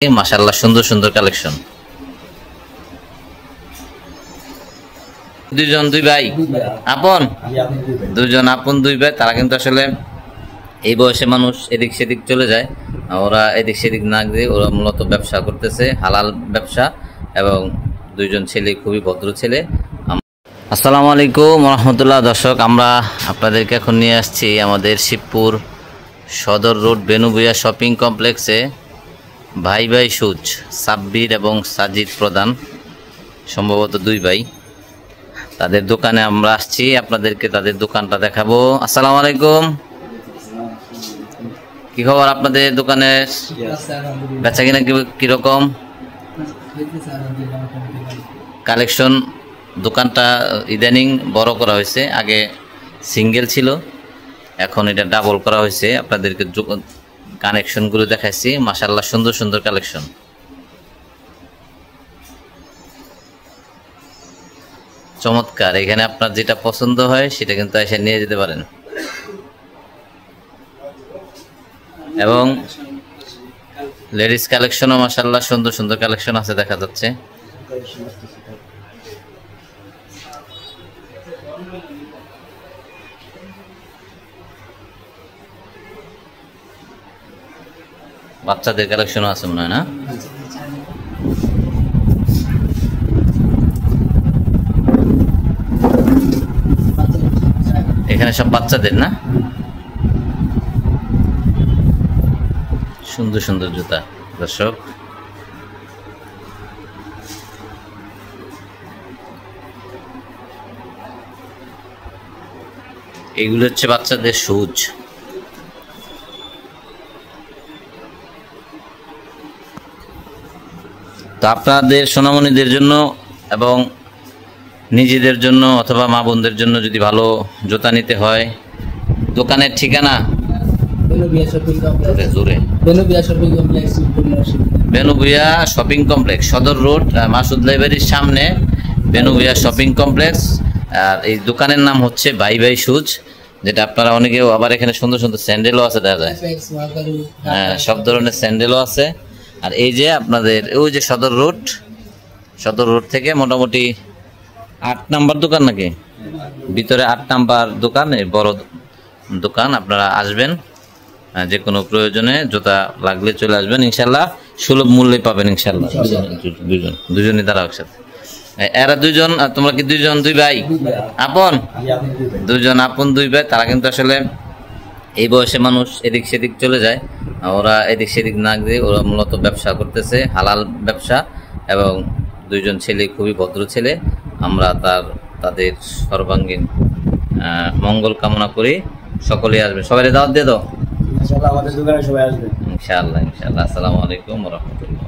মাশাআল্লাহ সুন্দর সুন্দর কালেকশন। দুইজন দুই ভাই আপন, দুইজন আপন দুই ভাই। তারা কিন্তু আসলে এই বয়সে মানুষ এদিক সেদিক চলে যায়, ওরা এদিক সেদিক না গিয়ে ওরা মূলত ব্যবসা করতেছে, হালাল ব্যবসা। এবং দুইজন ছেলে খুবই ভদ্র ছেলে। আসসালামু আলাইকুম রহমতুল্লাহ। দর্শক, আমরা আপনাদেরকে এখন নিয়ে আসছি আমাদের শিবপুর সদর রোড বেনুভূঁইয়া শপিং কমপ্লেক্সে ভাই ভাই সুজ, সাব্বির এবং সাজিদ প্রধান, সম্ভবত দুই ভাই। তাদের দোকানে আমরা আসছি, আপনাদেরকে তাদের দোকানটা দেখাবো। আসসালামু আলাইকুম, কি খবর আপনাদের দোকানে? বেচা কিনা কিরকম? কালেকশন দোকানটা ইদানিং বড় করা হয়েছে, আগে সিঙ্গেল ছিল, এখন এটা ডাবল করা হয়েছে। আপনাদেরকে কানেকশনগুলো দেখাইছি, মাশাআল্লাহ সুন্দর সুন্দর কালেকশন। চমৎকার, এখানে আপনার যেটা পছন্দ হয় সেটা কিন্তু এসে নিয়ে যেতে পারেন। এবং লেডিস কালেকশনও মাশাআল্লাহ সুন্দর সুন্দর কালেকশন আছে দেখা যাচ্ছে। বাচ্চাদের কালেকশনও আছে মনে হয় না? এখানে সব বাচ্চাদের না? সুন্দর সুন্দর জুতা। দর্শক, এইগুলো হচ্ছে বাচ্চাদের শুজ। তো আপনাদের সোনামণিদের জন্য এবং নিজেদের জন্য অথবা মা বোনদের জন্য যদি ভালো জুতা নিতে হয়, দোকানের ঠিকানা বেনুভূঁইয়া শপিং কমপ্লেক্স, সদর রোড মাসুদ লাইব্রেরির সামনে বেনুভূঁইয়া শপিং কমপ্লেক্স। আর এই দোকানের নাম হচ্ছে ভাই ভাই সুজ, যেটা আপনারা অনেকেও, আবার এখানে সুন্দর সুন্দর স্যান্ডেলও আছে দেখা যায়। হ্যাঁ, সব ধরনের স্যান্ডেলও আছে। আর এই যে আপনাদের ওই যে সদর রোড থেকে মোটামুটি 8 নাম্বার দোকান নাকি, ভিতরে 8 নাম্বার দোকান, এই বড় দোকান। আপনারা আসবেন, যে কোনো প্রয়োজনে জুতা লাগলে চলে আসবেন, ইনশাল্লাহ সুলভ মূল্যে পাবেন ইনশাল্লাহ। দুজনই তারা একসাথে। এরা দুইজন, তোমরা কি দুইজন দুই ভাই আপন? দুইজন আপন দুই ভাই। তারা কিন্তু আসলে এই বয়সে মানুষ এদিক সেদিক চলে যায়, ওরা এদিক সেদিক না গিয়ে ওরা মূলত ব্যবসা করতেছে, হালাল ব্যবসা। এবং দুইজন ছেলে খুবই ভদ্র ছেলে। আমরা তাদের সর্বাঙ্গীন মঙ্গল কামনা করি। সকলে আসবে, সবাই দাওয়াত দিয়ে দাও ইনশাআল্লাহ, আমাদের দোকানে সবাই আসবে ইনশাআল্লাহ। আসসালামু আলাইকুম ওয়া রাহমাতুল্লাহ।